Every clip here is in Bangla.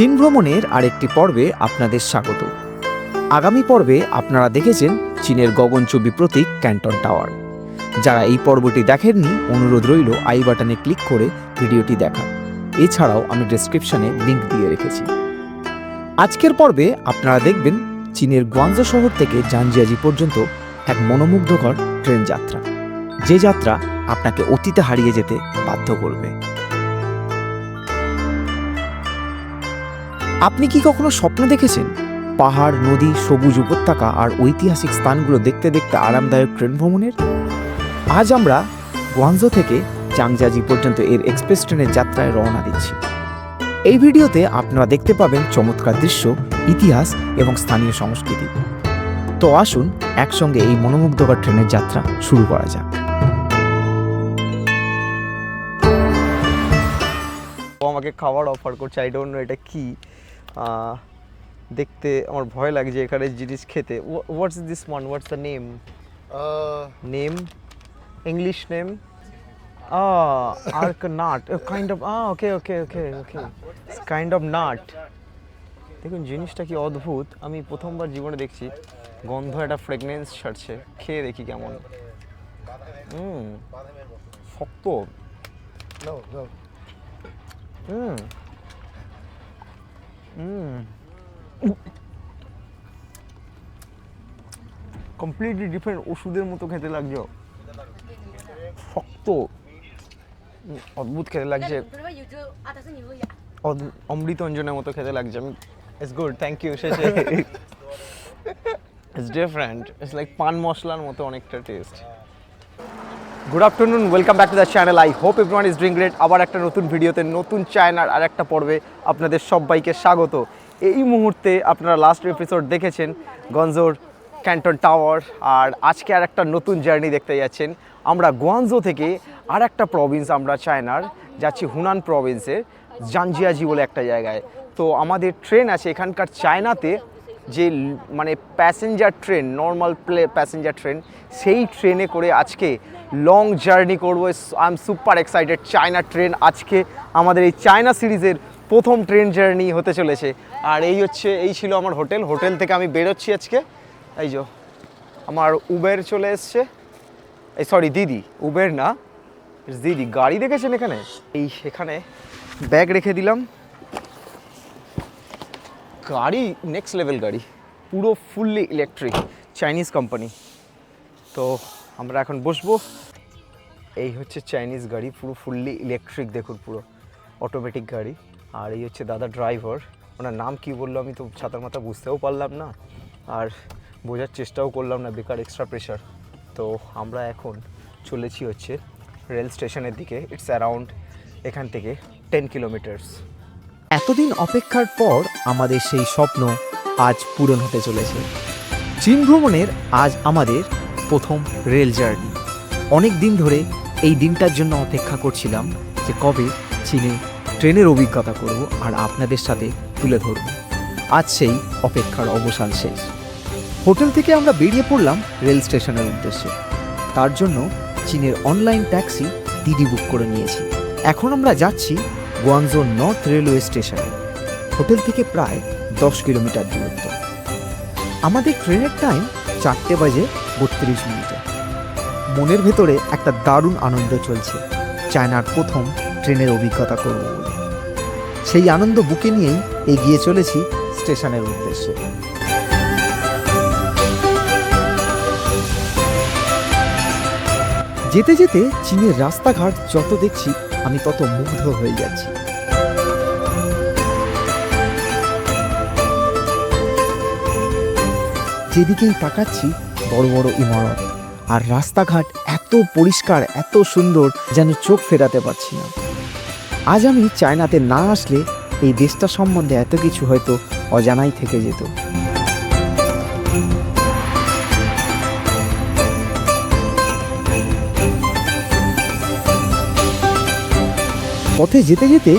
চীন ভ্রমণের আরেকটি পর্বে আপনাদের স্বাগত। আগামী পর্বে আপনারা দেখেছেন চীনের গগনচুম্বী প্রতীক ক্যান্টন টাওয়ার। যারা এই পর্বটি দেখেননি, অনুরোধ রইল আই বাটনে ক্লিক করে ভিডিওটি দেখা। এছাড়াও আমি ডেসক্রিপশনে লিংক দিয়ে রেখেছি। আজকের পর্বে আপনারা দেখবেন চীনের গুয়াংজো শহর থেকে জানজিয়াজি পর্যন্ত এক মনোমুগ্ধকর ট্রেন যাত্রা, যে যাত্রা আপনাকে অতীতে হারিয়ে যেতে বাধ্য করবে। আপনি কি কখনো স্বপ্ন দেখেছেন পাহাড়, নদী, সবুজ উপত্যকা আর ঐতিহাসিক স্থানগুলো দেখতে দেখতে আরামদায়ক ট্রেন ভ্রমণের? আজ আমরা গুয়াংজো থেকে জাংজিয়াজি পর্যন্ত এর এক্সপ্রেস ট্রেনের যাত্রায় রওনা দিচ্ছি। এই ভিডিওতে আপনারা দেখতে পাবেন চমৎকার দৃশ্য, ইতিহাস এবং স্থানীয় সংস্কৃতি। তো আসুন একসঙ্গে এই মনোমুগ্ধকর ট্রেনের যাত্রা শুরু করা যাক। ও আমাকে খাবার অফার করছে, আই ডোন্ট নো এটা কি। দেখতে আমার ভয় লাগছে এখানে জিনিস খেতে। What's this one, what's the name? Name, English name areca nut, kind of okay okay okay okay kind of nut. দেখুন জিনিসটা কি অদ্ভুত, আমি প্রথমবার জীবনে দেখছি। গন্ধ, একটা ফ্রেগনেন্স ছাড়ছে, খেয়ে দেখি কেমন। শক্ত। কমপ্লিটলি ডিফারেন্ট, ওষুধের মতো খেতে লাগছে, শক্ত, অদ্ভুত খেতে লাগছে, অমৃত অঞ্জনের মতো খেতে লাগছে। আমি ইটস গুড, থ্যাংক ইউ। শেষে ইটস ডিফারেন্ট, ইটস লাইক পান মশলার মতো অনেকটা test. Good afternoon, welcome back to the channel. I hope everyone is doing great. আবার একটা নতুন ভিডিওতে, নতুন চায়নার আর একটা পর্বে আপনাদের সবাইকে স্বাগত। এই মুহূর্তে আপনারা লাস্ট এপিসোড দেখেছেন গুয়াংজোর ক্যান্টন টাওয়ার, আর আজকে আর একটা নতুন জার্নি দেখতে যাচ্ছেন। আমরা গুয়াংজো থেকে আর একটা প্রভিন্স, আমরা চায়নার যাচ্ছি হুনান প্রভিন্সের জানজিয়াজি বলে একটা জায়গায়। তো আমাদের ট্রেন আছে এখানকার চায়নাতে, যে মানে passenger train, normal passenger train, সেই ট্রেনে করে আজকে লং জার্নি করবো। I am super excited. China train আজকে আমাদের এই চায়না সিরিজের প্রথম ট্রেন জার্নি হতে চলেছে। আর এই ছিল আমার হোটেল থেকে আমি বেরোচ্ছি আজকে। এই যে আমার উবের চলে এসছে, এই সরি দিদি, উবের না, দিদি। গাড়ি দেখেছেন এখানে, এখানে ব্যাগ রেখে দিলাম। গাড়ি নেক্সট লেভেল গাড়ি, পুরো ফুললি ইলেকট্রিক, চাইনিজ কোম্পানি। তো আমরা এখন বসবো। এই হচ্ছে চাইনিজ গাড়ি, পুরো ফুললি ইলেকট্রিক, দেখুন পুরো অটোমেটিক গাড়ি। আর এই হচ্ছে দাদা ড্রাইভার, ওনার নাম কি বললো আমি তো ছাতার মাথা বুঝতেও পারলাম না, আর বোঝার চেষ্টাও করলাম না, বেকার এক্সট্রা প্রেশার। তো আমরা এখন চলেছি হচ্ছে রেল স্টেশনের দিকে। ইটস অ্যারাউন্ড এখান থেকে 10 কিলোমিটার্স। এতদিন অপেক্ষার পর আমাদের সেই স্বপ্ন আজ পূরণ হতে চলেছে। চীন ভ্রমণের আজ আমাদের প্রথম রেল জার্নি। অনেক দিন ধরে এই দিনটার জন্য অপেক্ষা করছিলাম, যে কবে চীনে ট্রেনের অভিজ্ঞতা করব আর আপনাদের সাথে তুলে ধরব। আজ সেই অপেক্ষার অবসান শেষ। হোটেল থেকে আমরা বেরিয়ে পড়লাম রেল স্টেশনের উদ্দেশ্যে। তার জন্য চীনের অনলাইন ট্যাক্সি দিদি বুক করে নিয়েছি। এখন আমরা যাচ্ছি গুয়াংজো নর্থ রেলওয়ে স্টেশনে। হোটেল থেকে প্রায় 10 কিলোমিটার দূরত্ব। আমাদের ট্রেনের টাইম 4:32। মনের ভেতরে একটা দারুণ আনন্দ চলছে, চায়নার প্রথম ট্রেনের অভিজ্ঞতা করব বলে। সেই আনন্দ বুকে নিয়েই এগিয়ে চলেছি স্টেশনের উদ্দেশ্যে। যেতে যেতে চীনের রাস্তাঘাট যত দেখছি আমি তত মুগ্ধ হয়ে যাচ্ছি। যেদিকেই তাকাচ্ছি বড় বড় ইমারত, আর রাস্তাঘাট এত পরিষ্কার, এত সুন্দর, যেন চোখ ফেরাতে পারছি না। আজ আমি চায়নাতে না আসলে এই দেশটা সম্বন্ধে এত কিছু হয়তো অজানাই থেকে যেত। পথে যেতে যেতে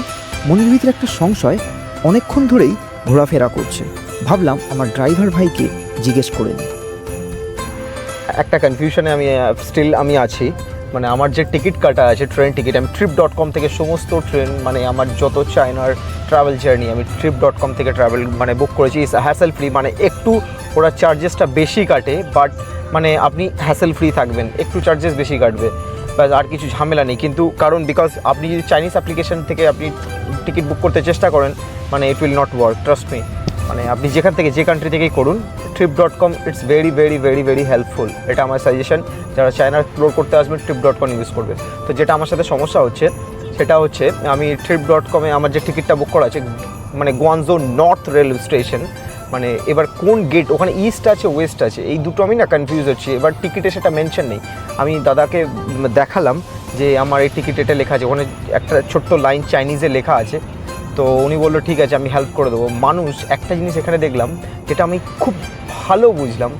মনের ভিতরে একটা সংশয় অনেকক্ষণ ধরেই ঘোরাফেরা করছে। ভাবলাম আমার ড্রাইভার ভাইকে জিজ্ঞেস করে নিই। একটা কনফিউশনে আমি আছি। মানে আমার যে টিকিট কাটা আছে ট্রেন টিকিট, আমি trip.com থেকে সমস্ত ট্রেন মানে আমার যত চায়নার ট্রাভেল জার্নি আমি trip.com থেকে ট্রাভেল মানে বুক করেছি। ইস হ্যাসেল ফ্রি, মানে একটু ওরা চার্জেসটা বেশি কাটে, বাট মানে আপনি হ্যাসেল ফ্রি থাকবেন, একটু চার্জেস বেশি কাটবে, ব্যাস আর কিছু ঝামেলা নেই। কিন্তু কারণ বিকজ আপনি যদি চাইনিজ অ্যাপ্লিকেশন থেকে আপনি টিকিট বুক করতে চেষ্টা করেন, মানে it will not work, trust me. মানে আপনি যেখান থেকে যে কান্ট্রি থেকেই করুন, trip.com it's very very very very helpful. এটা আমার সাজেশন, যারা চায়না এক্সপ্লোর করতে আসবেন trip.com ইউজ করবে। তো যেটা আমার সাথে সমস্যা হচ্ছে সেটা হচ্ছে আমি trip.com এ আমার যে টিকিটটা বুক করা আছে মানে গোয়ানজো নর্থ রেলওয়ে স্টেশন, মানে এবার কোন গেট, ওখানে ইস্ট আছে ওয়েস্ট আছে, এই দুটো আমি না কনফিউজ হচ্ছি। এবার টিকিটে সেটা মেনশন নেই। আমি দাদাকে দেখালাম যে আমার এই টিকিট এটা লেখা আছে, ওখানে একটা ছোট্ট লাইন চাইনিজে লেখা আছে। তো উনি বললো ঠিক আছে আমি হেল্প করে দেবো। মানুষ একটা জিনিস এখানে দেখলাম যেটা আমি খুব ভালো বুঝলাম,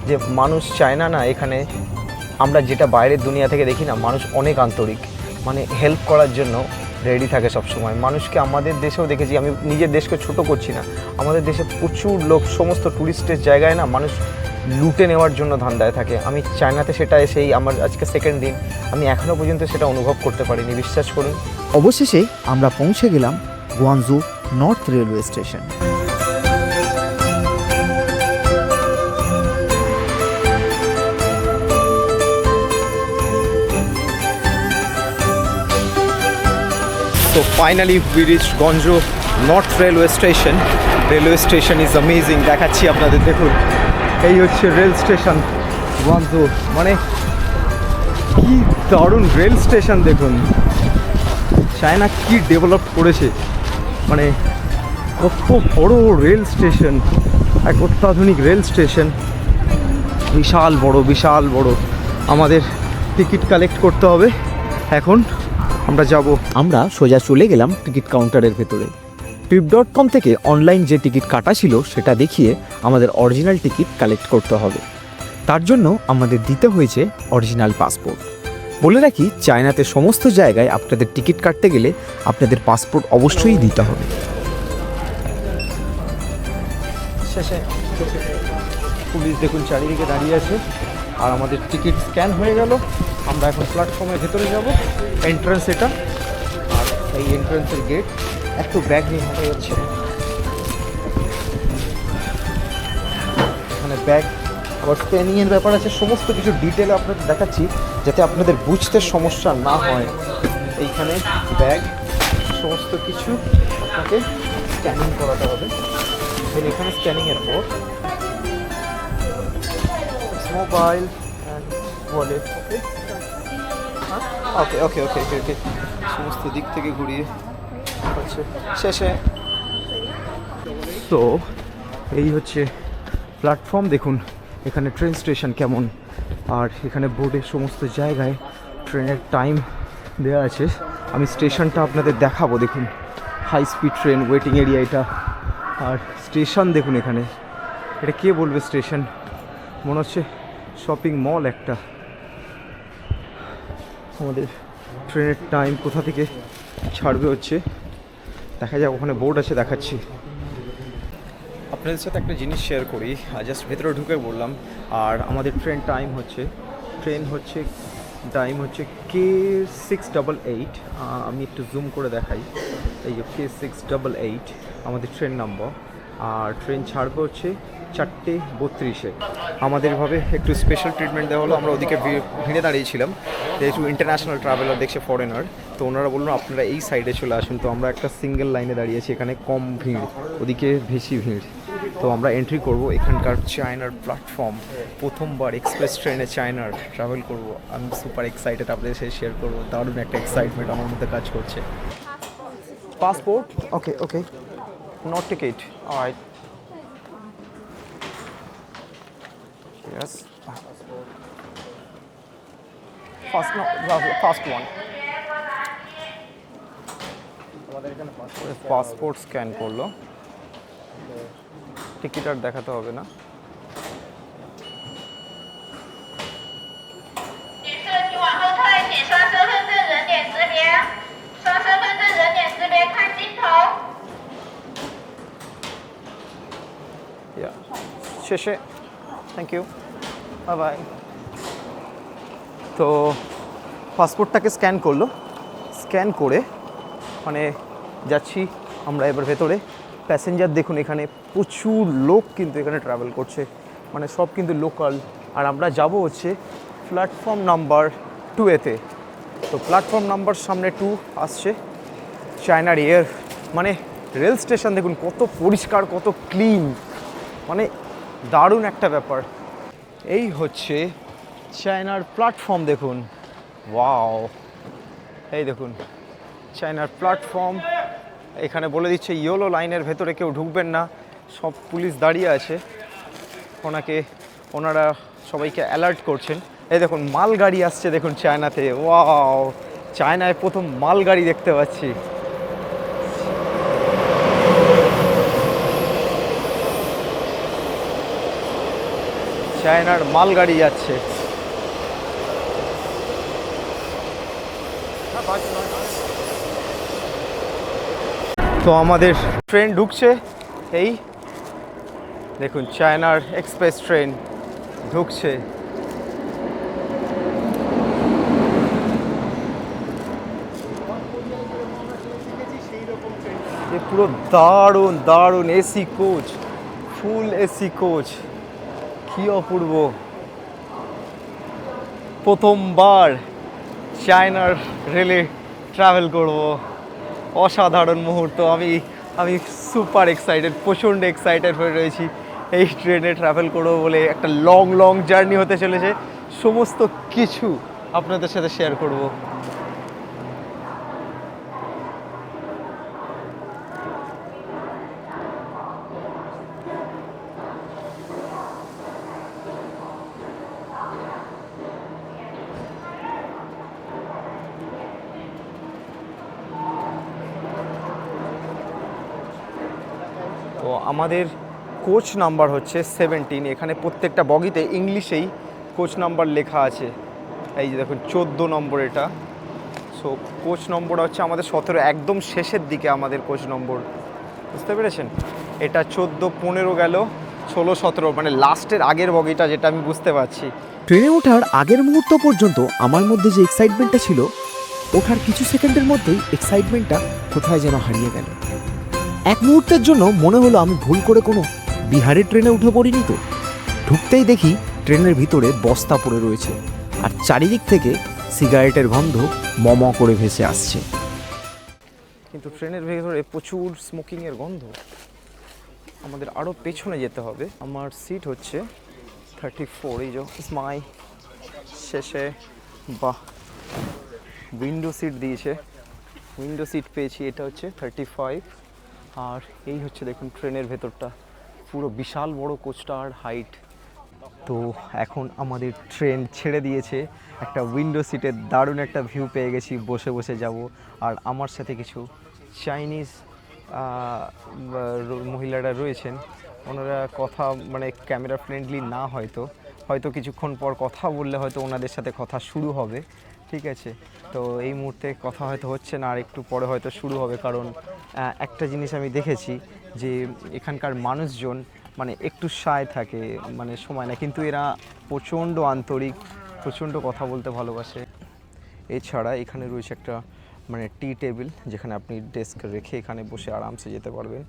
যে মানুষ চায়না না এখানে, আমরা যেটা বাইরের দুনিয়া থেকে দেখি না, মানুষ অনেক আন্তরিক, মানে হেল্প করার জন্য রেডি থাকে সবসময়। মানুষকে আমাদের দেশেও দেখেছি, আমি নিজের দেশকে ছোট করছি না, আমাদের দেশে প্রচুর লোক সমস্ত ট্যুরিস্টের জায়গায় না মানুষ লুটে নেওয়ার জন্য ধান্দায় থাকে। আমি চায়নাতে সেটা এসেই আমার আজকে সেকেন্ড দিন, আমি এখনও পর্যন্ত সেটা অনুভব করতে পারিনি, বিশ্বাস করুন। অবশেষে আমরা পৌঁছে গেলাম Guangzhou north railway station. So finally we reached Guangzhou North Railway Station. Railway station is amazing. দেখাচ্ছি আপনাদের, দেখুন এই হচ্ছে রেল স্টেশন গুয়াংজু। মানে কি দারুণ রেল স্টেশন, দেখুন চায়না কি ডেভেলপ করেছে, মানে কত বড় রেল স্টেশন, এক অত্যাধুনিক রেল স্টেশন, বিশাল বড় বিশাল বড়। আমাদের টিকিট কালেক্ট করতে হবে, এখন আমরা যাব। আমরা সোজা চলে গেলাম টিকিট কাউন্টারের ভেতরে। trip.com থেকে অনলাইন যে টিকিট কাটা ছিল সেটা দেখিয়ে আমাদের অরিজিনাল টিকিট কালেক্ট করতে হবে। তার জন্য আমাদের দিতে হয়েছে অরিজিনাল পাসপোর্ট। বলে রাখি, চায়নাতে সমস্ত জায়গায় আপনাদের টিকিট কাটতে গেলে আপনাদের পাসপোর্ট অবশ্যই দিতে হবে। শেষে পুলিশ দেখুন চারিদিকে দাঁড়িয়ে আছে, আর আমাদের টিকিট স্ক্যান হয়ে গেল। আমরা এখন প্ল্যাটফর্মের ভেতরে যাব, এন্ট্রান্স এটা, আর এই এন্ট্রান্সের গেট। একটু ব্যাগ নিয়ে হাঁটা যাচ্ছে, এখানে ব্যাগ, আবার স্ক্যানিংয়ের ব্যাপার আছে, সমস্ত কিছু ডিটেলে আপনাদের দেখাচ্ছি যাতে আপনাদের বুঝতে সমস্যা না হয়। এইখানে ব্যাগ, সমস্ত কিছু আপনাকে স্ক্যানিং করাতে হবে। দেন এখানে স্ক্যানিংয়ের পর mobile and wallet. Okay okay okay okay ওকে সমস্ত দিক থেকে ঘুরিয়ে হচ্ছে শেষে। তো এই হচ্ছে প্ল্যাটফর্ম, দেখুন এখানে ট্রেন স্টেশন কেমন, আর এখানে বোর্ডে সমস্ত জায়গায় ট্রেনের টাইম দেওয়া আছে। আমি স্টেশনটা আপনাদের দেখাবো, দেখুন high speed train waiting area এটা, আর স্টেশন দেখুন এখানে, এটা কে বলবে স্টেশন, মনে হচ্ছে শপিং মল একটা। আমাদের ট্রেনের টাইম কোথা থেকে ছাড়বে হচ্ছে দেখা যাক, ওখানে বোর্ড আছে দেখাচ্ছি। আপনাদের সাথে একটা জিনিস শেয়ার করি, জাস্ট ভেতরে ঢুকে বললাম। আর আমাদের ট্রেন টাইম হচ্ছে K688। আমি একটু জুম করে দেখাই, এই যে K688 আমাদের ট্রেন নাম্বার, আর ট্রেন ছাড়বে হচ্ছে 4:32-এ। আমাদেরভাবে একটু স্পেশাল ট্রিটমেন্ট দেওয়া হলো। আমরা ওদিকে ভিড়ে দাঁড়িয়েছিলাম, যেহেতু ইন্টারন্যাশনাল ট্রাভেলার দেখছে ফরেনার, তো ওনারা বললো আপনারা এই সাইডে চলে আসুন। তো আমরা একটা সিঙ্গেল লাইনে দাঁড়িয়েছি, এখানে কম ভিড়, ওদিকে বেশি ভিড়। তো আমরা এন্ট্রি করব এখানকার চায়নার প্ল্যাটফর্ম, প্রথমবার এক্সপ্রেস ট্রেনে চায়নার ট্রাভেল করব। আমি সুপার এক্সাইটেড, আপনাদের সাথে শেয়ার করবো, দারুণ একটা এক্সাইটমেন্ট আমার মধ্যে কাজ করছে। Passport, okay okay, not ticket, alright, yes, first no, the first one. Passport scan করলো, টিকিট আর দেখাতে হবে না। শেষে থ্যাংক ইউ, বাই বাই। তো পাসপোর্টটাকে স্ক্যান করলো, স্ক্যান করে মানে যাচ্ছি আমরা এবার ভেতরে। প্যাসেঞ্জার দেখুন এখানে প্রচুর লোক কিন্তু এখানে ট্রাভেল করছে, মানে সব কিন্তু লোকাল। আর আমরা যাব হচ্ছে প্ল্যাটফর্ম নাম্বার 2-এতে। তো প্ল্যাটফর্ম নাম্বার সামনে 2 আসছে, চায়নার এয়ার মানে রেল স্টেশন দেখুন কত পরিষ্কার, কত ক্লিন, মানে দারুণ একটা ব্যাপার। এই হচ্ছে চায়নার প্ল্যাটফর্ম দেখুন, ওয়াও, এই দেখুন চায়নার প্ল্যাটফর্ম। এখানে বলে দিচ্ছে ইয়েলো লাইনের ভেতরে কেউ ঢুকবেন না, সব পুলিশ দাঁড়িয়ে আছে, ওনারা সবাইকে অ্যালার্ট করছেন। এই দেখুন মালগাড়ি আসছে দেখুন চায়নাতে, ওয়াও, চায়নায় প্রথম মালগাড়ি দেখতে পাচ্ছি। চায়নার মালগাড়ি যাচ্ছে। তো আমাদের ট্রেন ঢুকছে, এই দেখুন চায়নার এক্সপ্রেস ট্রেন ঢুকছে। পুরো দারুণ দারুণ এসি কোচ, ফুল এসি কোচ, কি অপূর্ব। প্রথমবার চায়নার রেলে ট্রাভেল করব, অসাধারণ মুহূর্ত। আমি সুপার এক্সাইটেড, প্রচণ্ড এক্সাইটেড হয়ে রয়েছি। এই ট্রেনে ট্রাভেল করবো বলে, একটা লং জার্নি হতে চলেছে, সমস্ত কিছু আপনাদের সাথে শেয়ার করব। তো আমাদের কোচ নাম্বার হচ্ছে 17। এখানে প্রত্যেকটা বগিতে ইংলিশেই কোচ নাম্বার লেখা আছে। এই যে দেখুন 14 নম্বর এটা। সো কোচ নম্বর হচ্ছে আমাদের 17, একদম শেষের দিকে আমাদের কোচ নম্বর, বুঝতে পেরেছেন? এটা 14, 15 গেল, 16, 17 মানে লাস্টের আগের বগিটা, যেটা আমি বুঝতে পারছি। ট্রেনে ওঠার আগের মুহূর্ত পর্যন্ত আমার মধ্যে যে এক্সাইটমেন্টটা ছিল, ওঠার কিছু সেকেন্ডের মধ্যেই এক্সাইটমেন্টটা কোথায় যেন হারিয়ে গেল। এক মুহূর্তের জন্য মনে হলো আমি ভুল করে কোনো বিহারের ট্রেনে উঠে পড়িনি তো। ঢুকতেই দেখি ট্রেনের ভিতরে বস্তা পড়ে রয়েছে, আর চারিদিক থেকে সিগারেটের গন্ধ মম করে ভেসে আসছে। কিন্তু ট্রেনের ভেতরে প্রচুর স্মোকিংয়ের গন্ধ, আমাদের আরও পেছনে যেতে হবে। আমার সিট হচ্ছে 34, এই যে স্মাই শেষে, বাহ, উইন্ডো সিট দিয়েছে, উইন্ডো সিট পেয়েছি, এটা হচ্ছে 35। আর এই হচ্ছে দেখুন ট্রেনের ভেতরটা, পুরো বিশাল বড় কোচটা আর হাইট। তো এখন আমাদের ট্রেন ছেড়ে দিয়েছে, একটা উইন্ডো সিটের দারুণ একটা ভিউ পেয়ে গেছি, বসে বসে যাব। আর আমার সাথে কিছু চাইনিজ মহিলারা রয়েছেন, ওনারা কথা মানে ক্যামেরা ফ্রেন্ডলি না, হয়তো কিছুক্ষণ পর কথা বললে হয়তো ওনাদের সাথে কথা শুরু হবে, ঠিক আছে? তো এই মুহূর্তে কথা হয়তো হচ্ছে না, আর একটু পরে হয়তো শুরু হবে। কারণ একটা জিনিস আমি দেখেছি যে এখানকার মানুষজন মানে একটু শায় থাকে, মানে সময় না, কিন্তু এরা প্রচণ্ড আন্তরিক, প্রচণ্ড কথা বলতে ভালোবাসে। এছাড়া এখানে রয়েছে একটা মানে টি টেবিল, যেখানে আপনি ডেস্ক রেখে এখানে বসে আরামসে যেতে পারবেন।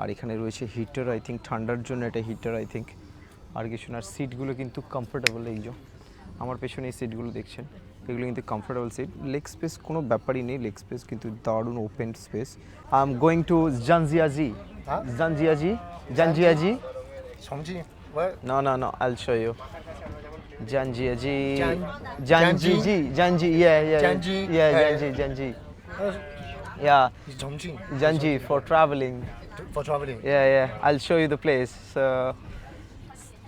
আর এখানে রয়েছে হিটার, আই থিঙ্ক ঠান্ডার জন্য এটা হিটার, আই থিঙ্ক। আর কিছু না, সিটগুলো কিন্তু কমফোর্টেবল। এই যে আমার পেছনে এই সিটগুলো দেখছেন, এগুলো কিন্তু কমফোর্টেবল সিট। লেগ স্পেস কোনো ব্যাপারই নেই, লেগ স্পেস কিন্তু দারুণ open space. I am going to Zhangjiajie. Zhangjiajie Chongqing? What? No, I'll show you. Janji, Janji? yeah. Janji? Janji. Uh, Yeah, It's Chongqing. Janji for traveling. For traveling. Yeah. I'll show you the place. So,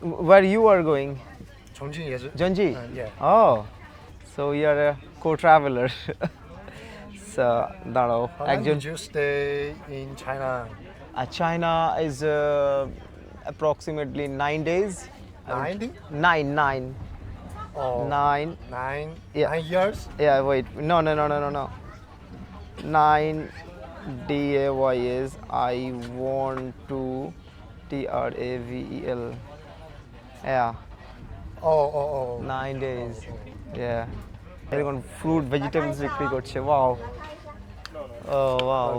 where you are going? Chongqing yes. Janji? Yeah. Oh, so you are a co-traveler. So, দাঁড়াও, How long একজন did you stay in China? China is approximately 9 days. 90? Nine. Oh, 9. Yeah. 9 years? Yeah, wait. No. 9 DAYs. I want to TRAVEL. Yeah, Oh. 9 days. Yeah. এরকম ফ্রুট ভেজিটেবলস বিক্রি করছে। ওয়াও, ও ওয়াও,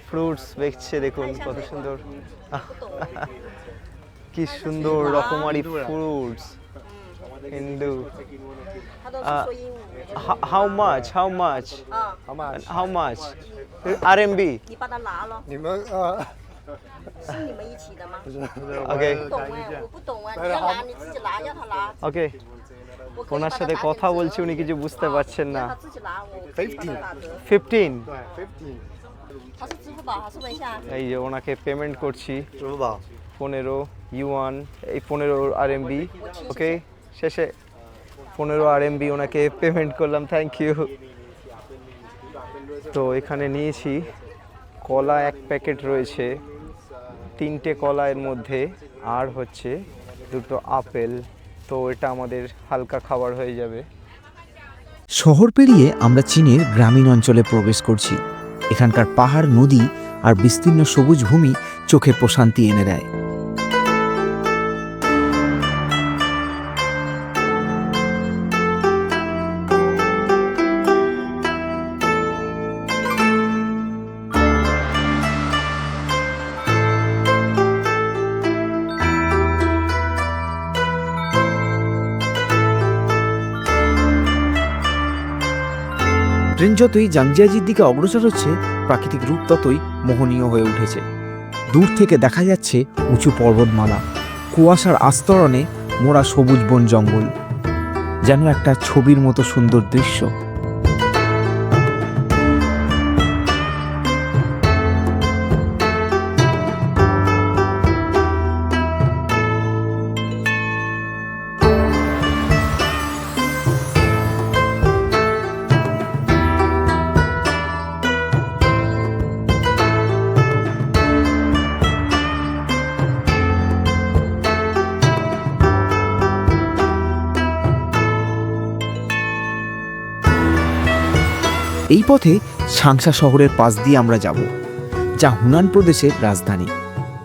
ফ্রুটস বেচছে দেখুন কত সুন্দর। কি সুন্দর রকমারি fruits. Hindu. 他都是说英语。 How much? How much? 啊， How much? How much? RMB. 你把它拿了，你们是你们一起的吗？ Okay. 不懂哎，我不懂啊，你要拿你自己拿，要他拿。 ওকে, 我可以 ওনার 把它 সাথে 打 কথা 点折 বলছি, উনি কিছু বুঝতে পারছেন না। 让他自己拿，我可以帮他打折。 15. 对，50。他是支付宝还是微信啊？ এই যে ওনাকে পেমেন্ট করছি, 支付宝。 15 ইউয়ান, এই 15 RMB। ওকে, শেষে 15 RMB ওনাকে পেমেন্ট করলাম, থ্যাংক ইউ। তো এখানে নিয়েছি কলা, এক প্যাকেট রয়েছে, 3টে কলা এর মধ্যে, আর হচ্ছে 2টো আপেল। তো এটা আমাদের হালকা খাবার হয়ে যাবে। শহর পেরিয়ে আমরা চীনের গ্রামীণ অঞ্চলে প্রবেশ করছি। এখানকার পাহাড়, নদী আর বিস্তীর্ণ সবুজ ভূমি চোখে প্রশান্তি এনে দেয়। ট্রেন যতই জাংজিয়াজির দিকে অগ্রসর হচ্ছে, প্রাকৃতিক রূপ ততই মোহনীয় হয়ে উঠেছে। দূর থেকে দেখা যাচ্ছে উঁচু পর্বতমালা, কুয়াশার আস্তরণে মোড়া সবুজ বন জঙ্গল, যেন একটা ছবির মতো সুন্দর দৃশ্য। এই পথে সাংসা শহরের পাশ দিয়ে আমরা যাব, যা হুনান প্রদেশের রাজধানী।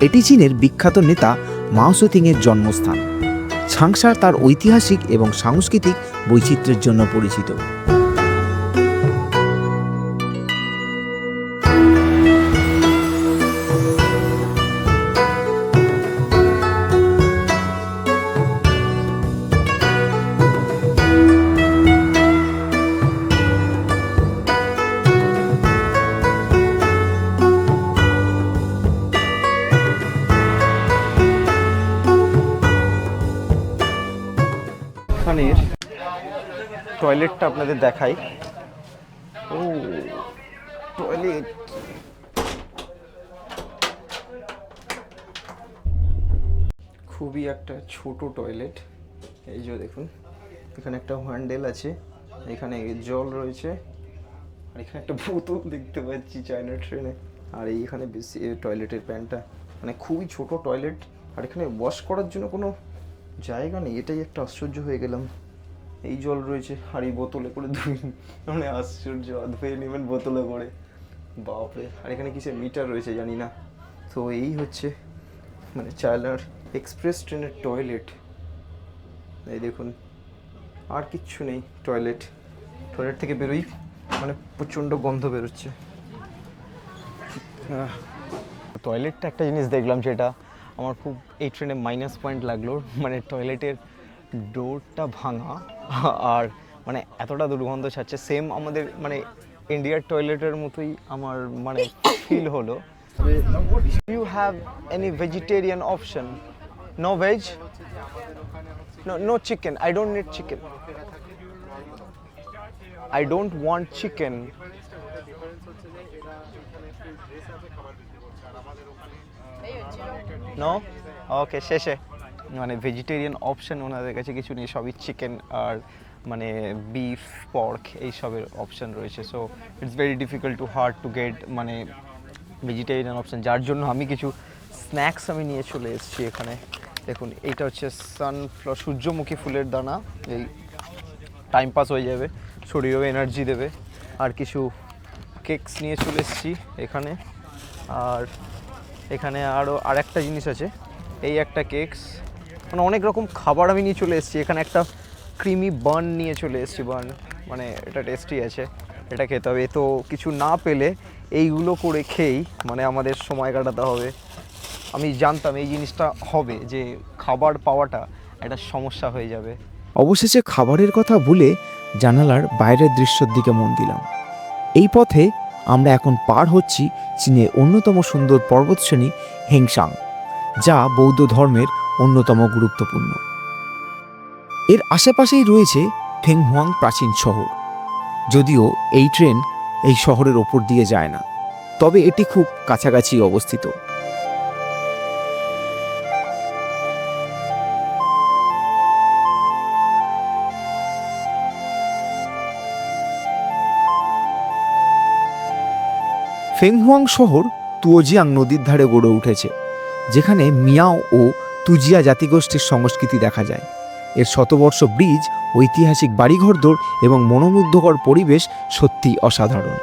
এটি চীনের বিখ্যাত নেতা মাও সেতুংয়ের জন্মস্থান। সাংসা তার ঐতিহাসিক এবং সাংস্কৃতিক বৈচিত্র্যের জন্য পরিচিত। এখানের টয়লেটটা আপনাদের দেখাই। ও টয়লেট, খুবই একটা ছোট টয়লেট। এই যে দেখুন, এখানে একটা হ্যান্ডেল আছে, এখানে জল রয়েছে, আর এখানে একটা বোতল দেখতে পাচ্ছি চায়না ট্রেনে। আর এইখানে বেশি টয়লেটের প্যান্টটা, মানে খুবই ছোট টয়লেট, আর এখানে ওয়াশ করার জন্য কোনো জায়গা নেই। এটাই একটা আশ্চর্য হয়ে গেলাম। এই জল রয়েছে, আর এই বোতলে করে ধুই, মানে আশ্চর্য, ধুয়ে নেবেন বোতলে করে, বাপরে। আর এখানে কিসের মিটার রয়েছে জানি না। তো এই হচ্ছে মানে চায়নার এক্সপ্রেস ট্রেনের টয়লেট। এই দেখুন, আর কিচ্ছু নেই। টয়লেট থেকে বেরোই মানে প্রচণ্ড গন্ধ বেরোচ্ছে। টয়লেটটা একটা জিনিস দেখলাম যেটা আমার খুব এই ট্রেনে মাইনাস পয়েন্ট লাগলো, মানে টয়লেটের ডোরটা ভাঙা, আর মানে এতটা দুর্গন্ধ ছাড়ছে। সেম আমাদের মানে ইন্ডিয়ার টয়লেটের মতোই আমার মানে ফিল হলো। You have any vegetarian option? No veg? No chicken, I don't need chicken, I don't want chicken. No? Okay, শেষে মানে ভেজিটেরিয়ান অপশন ওনাদের কাছে কিছু নেই, সবই চিকেন আর মানে বিফ, পর্ক এইসবের অপশন রয়েছে। So it's very difficult to hard to get মানে ভেজিটেরিয়ান অপশন, যার জন্য আমি কিছু স্ন্যাক্স আমি নিয়ে চলে এসেছি এখানে। দেখুন, এইটা হচ্ছে সানফ্লাওয়ার, সূর্যমুখী ফুলের দানা। এই টাইম পাস হয়ে যাবে, শরীরেও এনার্জি দেবে। আর কিছু কেকস নিয়ে চলে এসেছি এখানে। আর এখানে আরও আরেকটা জিনিস আছে, এই একটা কেকস, মানে অনেক রকম খাবার আমি নিয়ে চলে এসেছি। এখানে একটা ক্রিমি বান নিয়ে চলে এসেছি, বান মানে এটা টেস্টি আছে, এটা খেতে হবে। তো কিছু না পেলে এইগুলো করে খেয়েই মানে আমাদের সময় কাটাতে হবে। আমি জানতাম এই জিনিসটা হবে, যে খাবার পাওয়াটা একটা সমস্যা হয়ে যাবে। অবশেষে খাবারের কথা ভুলে জানালার বাইরের দৃশ্যের দিকে মন দিলাম। এই পথে আমরা এখন পার হচ্ছি চীনের অন্যতম সুন্দর পর্বতশ্রেণী হেংসাং, যা বৌদ্ধ ধর্মের অন্যতম গুরুত্বপূর্ণ। এর আশেপাশেই রয়েছে ফেংহুয়াং প্রাচীন শহর। যদিও এই ট্রেন এই শহরের ওপর দিয়ে যায় না, তবে এটি খুব কাছাকাছি অবস্থিত। ফেংহুয়াং শহর তুওজিয়াং নদীর ধারে গড়ে উঠেছে, যেখানে মিয়াও ও তুজিয়া জাতিগোষ্ঠীর সংস্কৃতি দেখা যায়। এর শতবর্ষ ব্রিজ, ঐতিহাসিক বাড়িঘরদোর এবং মনোমুগ্ধকর পরিবেশ সত্যিই অসাধারণ।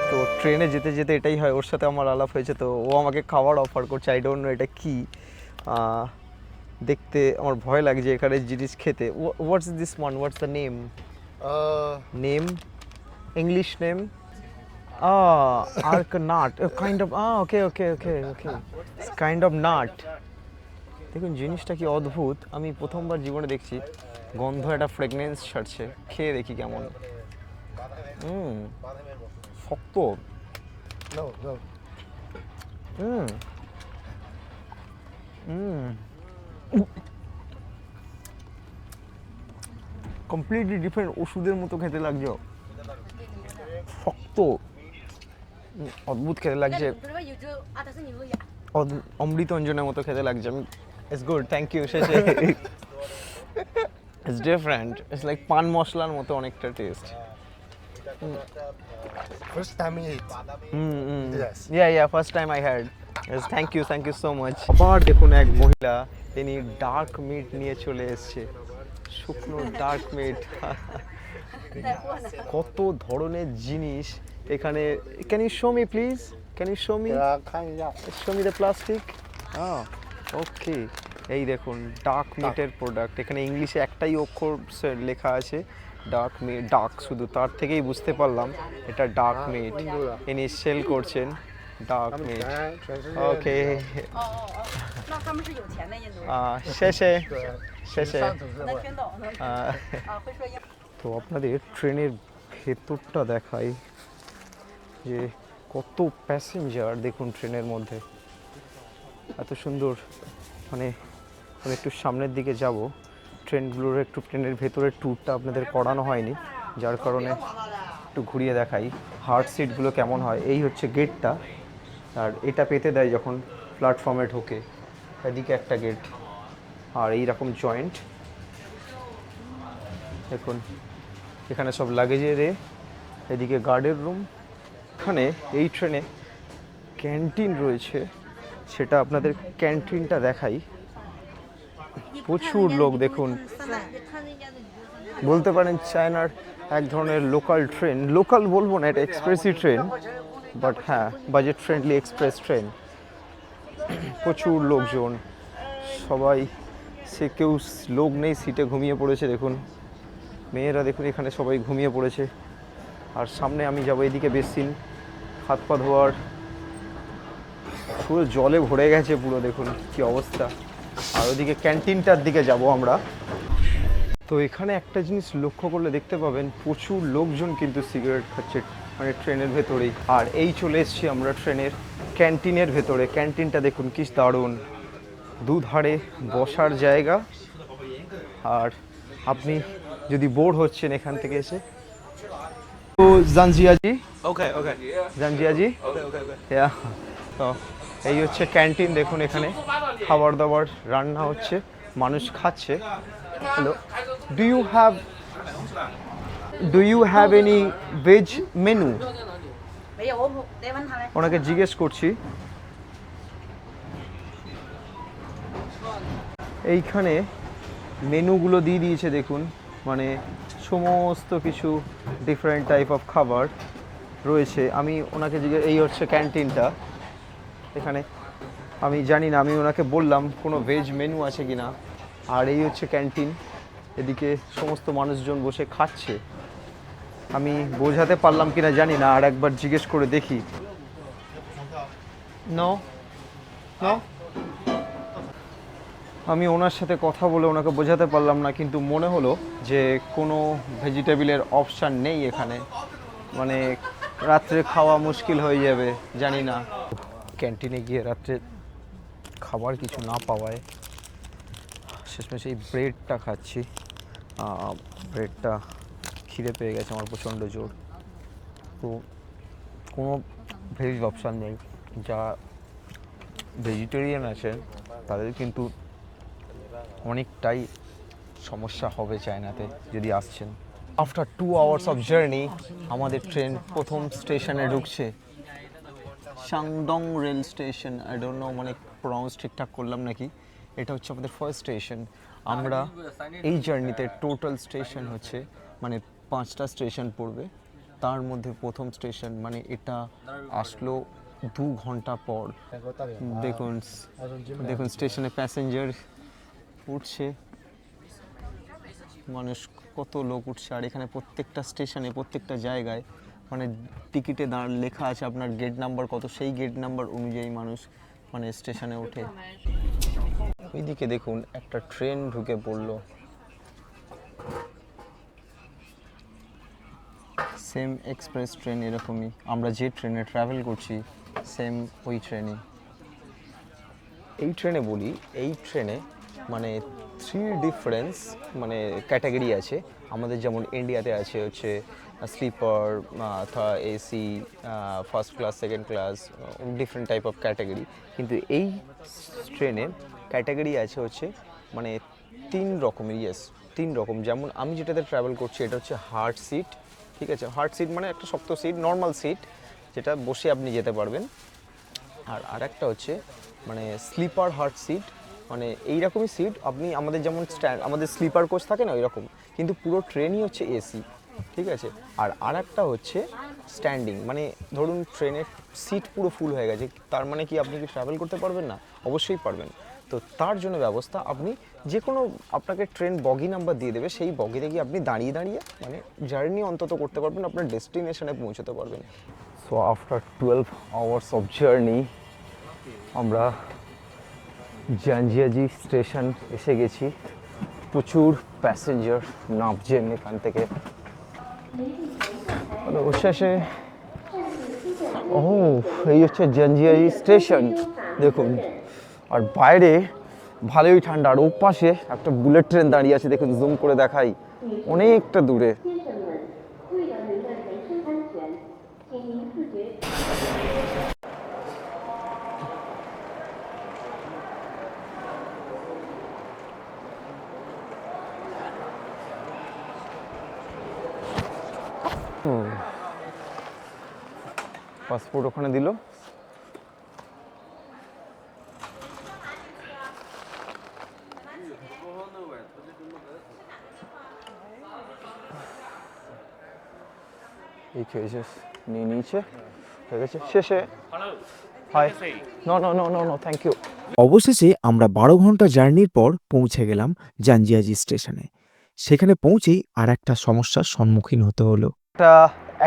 তো ট্রেনে যেতে যেতে এটাই হয়, ওর সাথে আমার আলাপ হয়েছে, তো ও আমাকে খাবার অফার করছে। আই ডোন্ট নো এটা কি, দেখতে আমার ভয় লাগছে এখানে জিনিস খেতে। What's this one, what's the name? Name, English name? Areca nut, kind of, okay okay okay okay, kind of nut. দেখুন জিনিসটা কি অদ্ভুত, আমি প্রথমবার জীবনে দেখছি। গন্ধ, একটা ফ্রেগনেন্স ছাড়ছে, খেয়ে দেখি কেমন। শক্ত। No, no. কমপ্লিটলি ডিফারেন্ট, ওষুধের মতো খেতে লাগছে, শক্ত, অদ্ভুত খেতে লাগছে, অমৃত অঞ্জনের মতো খেতে লাগছে। আমি ইটস গুড, থ্যাংক ইউ, শেষে। ইটস ডিফারেন্ট, ইটস লাইক পান মশলার মতো অনেকটা test. First time I eat. Yes. Yeah, first time I heard. Yes, thank you so much. আবার দেখুন এক মহিলা, তিনি ডার্ক মিট নিয়ে চলে এসেছে, শুকনো ডার্ক মিট। কত ধরনের জিনিস এখানে। Can you show me please, can you show me, show me the plastic. Okay, এই দেখুন ডার্ক মিটের প্রোডাক্ট। এখানে ইংলিশে একটাই অক্ষর লেখা আছে, ডার্ক মিট, ডার্ক, শুধু তার থেকেই বুঝতে পারলাম এটা ডার্ক মিট। ইনি সেল করছেন ডার্ক মিট। ওকে, 那他们是有钱的印度人。 শেষে শেষে। 能听懂，能会说英。 তো আপনাদের ট্রেনের ভেতরটা দেখাই, যে কত প্যাসেঞ্জার দেখুন ট্রেনের মধ্যে, এত সুন্দর। মানে আমি একটু সামনের দিকে যাব, ট্রেনগুলোর একটু ট্রেনের ভেতরের ট্যুরটা আপনাদের করানো হয়নি, যার কারণে একটু ঘুরিয়ে দেখাই হার্ড সিটগুলো কেমন হয়। এই হচ্ছে গেটটা, আর এটা পেতে দেয় যখন প্ল্যাটফর্মে ঢোকে। এদিকে একটা গেট, আর এই রকম জয়েন্ট দেখুন, এখানে সব লাগেজের এদিকে গার্ডের রুম। এখানে এই ট্রেনে ক্যান্টিন রয়েছে, সেটা আপনাদের ক্যান্টিনটা দেখাই। প্রচুর লোক দেখুন, বলতে পারেন চায়নার এক ধরনের লোকাল ট্রেন। লোকাল বলবো না, এটা এক্সপ্রেসি ট্রেন, বাট হ্যাঁ বাজেট ফ্রেন্ডলি এক্সপ্রেস ট্রেন। প্রচুর লোকজন, সবাই, সে কেউ লোক নেই, সিটে ঘুমিয়ে পড়েছে। দেখুন মেয়েরা, দেখুন এখানে সবাই ঘুমিয়ে পড়েছে। আর সামনে আমি যাবো এদিকে বেসিন, হাত পা ধোয়ার, পুরো জলে ভরে গেছে পুরো, দেখুন কি অবস্থা। আর ওদিকে ক্যান্টিনটার দিকে যাব আমরা। তো এখানে একটা জিনিস লক্ষ্য করলে দেখতে পাবেন, প্রচুর লোকজন কিন্তু সিগারেট খাচ্ছে মানে ট্রেনের ভেতরেই। আর এই চলে এসেছি আমরা ট্রেনের ক্যান্টিনের ভেতরে। ক্যান্টিনটা দেখুন কি দারুণ, দুধারে বসার জায়গা। আর আপনি যদি বোর হচ্ছেন এখান থেকে এসে, তো জানজিয়াজি, Okay. জানজিয়াজি, তো এই হচ্ছে ক্যান্টিন। দেখুন এখানে খাবার দাবার রান্না হচ্ছে, মানুষ খাচ্ছে। Hello, do you have any veg menu? 没有，我得问他嘞。 ওনাকে জিজ্ঞেস করছি। এইখানে মেনুগুলো দিয়ে দিয়েছে দেখুন, মানে সমস্ত কিছু ডিফারেন্ট টাইপ অফ খাবার। রয়েছে। আমি ওনাকে এই হচ্ছে ক্যান্টিনটা এখানে, আমি জানি না, আমি ওনাকে বললাম কোনো ভেজ মেনু আছে কি না। আর এই হচ্ছে ক্যান্টিন, এদিকে সমস্ত মানুষজন বসে খাচ্ছে। আমি বোঝাতে পারলাম কিনা জানি না, আর একবার জিজ্ঞেস করে দেখি। নো নো, আমি ওনার সাথে কথা বলে ওনাকে বোঝাতে পারলাম না, কিন্তু মনে হলো যে কোনো ভেজিটেবিলের অপশান নেই এখানে, মানে রাত্রে খাওয়া মুশকিল হয়ে যাবে, জানি না। ক্যান্টিনে গিয়ে রাত্রে খাবার কিছু না পাওয়ায় শেষমেশ এই ব্রেডটা খাচ্ছি। ব্রেডটা খিদে পেয়ে গেছে আমার প্রচণ্ড জোর। তো কোনো ভেজ অপশান নেই, যা ভেজিটেরিয়ান আছে তাদের কিন্তু অনেকটাই সমস্যা হবে চায়নাতে যদি আসছেন। আফটার 2 hours অফ জার্নি আমাদের ট্রেন প্রথম স্টেশনে ঢুকছে, Shandong rail station. I don't know মানে প্রনাউন্স ঠিকঠাক করলাম নাকি। এটা হচ্ছে আমাদের ফার্স্ট স্টেশন। আমরা এই জার্নিতে টোটাল স্টেশন হচ্ছে মানে 5টা স্টেশন পড়বে, তার মধ্যে প্রথম স্টেশন মানে এটা আসলো 2 ঘন্টা পর। দেখুন দেখুন স্টেশনে প্যাসেঞ্জার উঠছে, মানুষ কত লোক উঠছে। আর এখানে প্রত্যেকটা স্টেশনে প্রত্যেকটা জায়গায় মানে টিকিটে লেখা আছে আপনার গেট নাম্বার কত, সেই গেট নাম্বার অনুযায়ী মানুষ মানে স্টেশনে ওঠে। ওইদিকে দেখুন একটা ট্রেন ঢুকে পড়লো, সেম এক্সপ্রেস ট্রেন এরকমই, আমরা যে ট্রেনে ট্রাভেল করছি সেম ওই ট্রেনে। এই ট্রেনে বলি, এই ট্রেনে মানে 3 ডিফারেন্স মানে ক্যাটাগরি আছে। আমাদের যেমন ইন্ডিয়াতে আছে হচ্ছে sleeper, AC, first class, second class, different type of category. কিন্তু এই ট্রেনের ক্যাটাগরি আছে হচ্ছে মানে 3 রকমের। ইয়েস, 3 রকম। যেমন আমি যেটাতে ট্রাভেল করছি এটা হচ্ছে হার্ড সিট, ঠিক আছে। হার্ড সিট মানে একটা শক্ত সিট, নর্মাল সিট যেটা বসে আপনি যেতে পারবেন। আর আরেকটা হচ্ছে মানে স্লিপার হার্ড সিট, মানে এইরকমই সিট আপনি আমাদের যেমন আমাদের স্লিপার কোচ থাকে না ওই রকম, কিন্তু পুরো ট্রেনই হচ্ছে এসি, ঠিক আছে। আর আরেকটা হচ্ছে স্ট্যান্ডিং, মানে ধরুন ট্রেনের সিট পুরো ফুল হয়ে গেছে, তার মানে কি আপনি কি ট্রাভেল করতে পারবেন না? অবশ্যই পারবেন। তো তার জন্য ব্যবস্থা, আপনি যে কোনো আপনাকে ট্রেন বগি নাম্বার দিয়ে দেবে, সেই বগিতে গিয়ে আপনি দাঁড়িয়ে দাঁড়িয়ে মানে জার্নি অন্তত করতে পারবেন, আপনার ডেস্টিনেশনে পৌঁছতে পারবেন। So after 12 hours of journey আমরা জাঞ্জিয়াজি স্টেশন এসে গেছি। প্রচুর প্যাসেঞ্জার নামছেন এখান থেকে। শেষে এই হচ্ছে জাঞ্জিয়াজি স্টেশন দেখুন। আর বাইরে ভালোই ঠান্ডা, আর ওপাশে একটা বুলেট ট্রেন দাঁড়িয়ে আছে, দেখুন জুম করে দেখাই, অনেকটা দূরে। পাসপোর্ট ওখানে দিল। এই খেয়েছে, নিয়ে নিয়েছে, হয়ে গেছে, শেষে hi, no no no no no thank you. অবশেষে আমরা 12 ঘন্টা জার্নির পর পৌঁছে গেলাম জাঞ্জিয়াজি স্টেশনে। সেখানে পৌঁছেই আর একটা সমস্যার সম্মুখীন হতে হলো।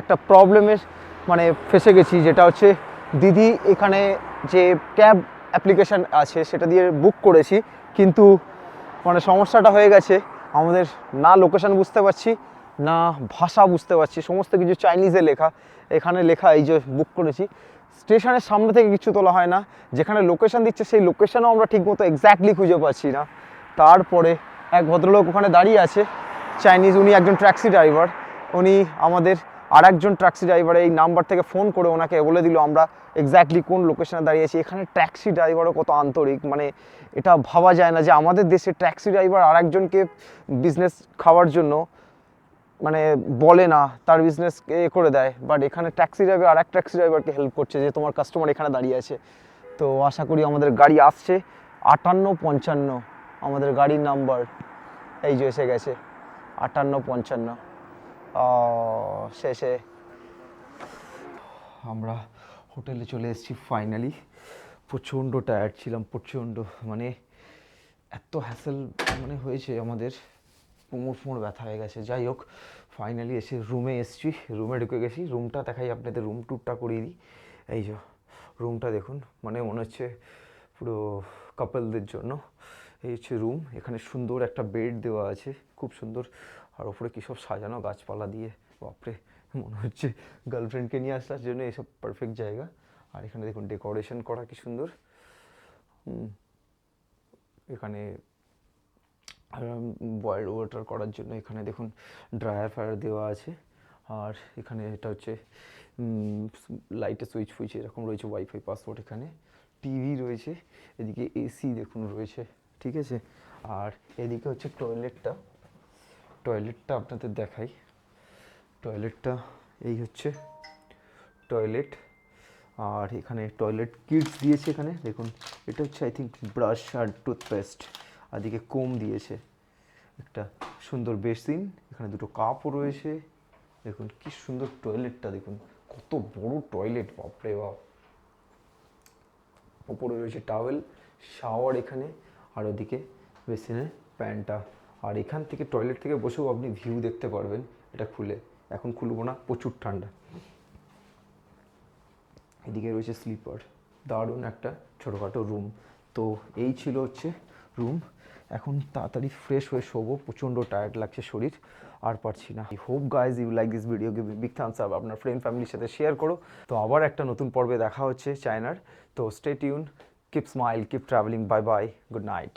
একটা প্রবলেমের মানে ফেসে গেছি, যেটা হচ্ছে দিদি এখানে যে ক্যাব অ্যাপ্লিকেশান আছে সেটা দিয়ে বুক করেছি, কিন্তু মানে সমস্যাটা হয়ে গেছে আমাদের না লোকেশান বুঝতে পারছি না ভাষা বুঝতে পারছি, সমস্ত কিছু চাইনিজে লেখা। এখানে লেখা এই যে বুক করেছি, স্টেশনের সামনে থেকে কিছু তোলা হয় না, যেখানে লোকেশান দিচ্ছে সেই লোকেশানও আমরা ঠিকমতো এক্স্যাক্টলি খুঁজে পাচ্ছি না। তারপরে এক ভদ্রলোক ওখানে দাঁড়িয়ে আছে চাইনিজ, উনি একজন ট্যাক্সি ড্রাইভার, উনি আমাদের আর একজন ট্যাক্সি ড্রাইভার এই নাম্বার থেকে ফোন করে ওনাকে বলে দিল আমরা এক্স্যাক্টলি কোন লোকেশনে দাঁড়িয়েছি। এখানে ট্যাক্সি ড্রাইভারও কত আন্তরিক, মানে এটা ভাবা যায় না যে আমাদের দেশে ট্যাক্সি ড্রাইভার আর একজনকে বিজনেস খাওয়ার জন্য মানে বলে না, তার বিজনেস করে দেয়, বাট এখানে ট্যাক্সি ড্রাইভার আর এক ট্যাক্সি ড্রাইভারকে হেল্প করছে যে তোমার কাস্টমার এখানে দাঁড়িয়ে আছে। তো আশা করি আমাদের গাড়ি আসছে 5855, আমাদের গাড়ির নাম্বার এই যে এসে গেছে 5855। শেষে আমরা হোটেলে চলে এসেছি ফাইনালি। প্রচণ্ড টায়ার্ড ছিলাম, প্রচণ্ড, মানে এত হ্যাসেল মানে হয়েছে আমাদের, কোমর ব্যথা হয়ে গেছে। যাই হোক, ফাইনালি এসে রুমে এসেছি, রুমে ঢুকে গেছি। রুমটা দেখাই আপনাদের, রুম ট্যুরটা করিয়ে দিই। এই যে রুমটা দেখুন, মানে মনে হচ্ছে পুরো কাপলদের জন্য। এই হচ্ছে রুম। এখানে সুন্দর একটা বেড দেওয়া আছে, খুব সুন্দর। আর ওপরে কী সব সাজানো গাছপালা দিয়ে, বাপরে, মনে হচ্ছে গার্লফ্রেন্ডকে নিয়ে আসার জন্য এসব পারফেক্ট জায়গা। আর এখানে দেখুন ডেকোরেশন করা কি সুন্দর। এখানে বয়েল ওয়াটার করার জন্য এখানে দেখুন ড্রায়ার ফায়ার দেওয়া আছে। আর এখানে এটা হচ্ছে লাইটের সুইচ ফুইচ এরকম রয়েছে, ওয়াইফাই পাসওয়ার্ড, এখানে টিভি রয়েছে, এদিকে এসি দেখুন রয়েছে, ঠিক আছে। আর এদিকে হচ্ছে টয়লেটটা আপনাদের দেখাই। টয়লেটটা এই হচ্ছে টয়লেট। আর এখানে টয়লেট কিটস দিয়েছে, এখানে দেখুন এটা হচ্ছে আই থিঙ্ক ব্রাশ আর টুথপেস্ট। আর দিকে কোম দিয়েছে, একটা সুন্দর বেসিন, এখানে দুটো কাপও রয়েছে। দেখুন কি সুন্দর টয়লেটটা, দেখুন কত বড় টয়লেট, বাপরে বাপ। ওপরে রয়েছে টাওয়েল, শাওয়ার এখানে, আর ওদিকে বেসিনের প্যান্টটা। আর এখান থেকে টয়লেট থেকে বসেও আপনি ভিউ দেখতে পারবেন। এটা খুলে, এখন খুলবো না, প্রচুর ঠান্ডা। এদিকে রয়েছে স্লিপার, দারুণ একটা ছোটোখাটো রুম। তো এই ছিল হচ্ছে রুম। এখন তাড়াতাড়ি ফ্রেশ হয়ে শোবো, প্রচণ্ড টায়ার্ড লাগছে শরীর, আর পারছি না। I hope guys you like this video, give big thumbs up, আপনার ফ্রেন্ড ফ্যামিলির সাথে শেয়ার করো। তো আবার একটা নতুন পর্বে দেখা হচ্ছে চায়নার। তো stay tune, keep smile, keep travelling, bye bye, good night.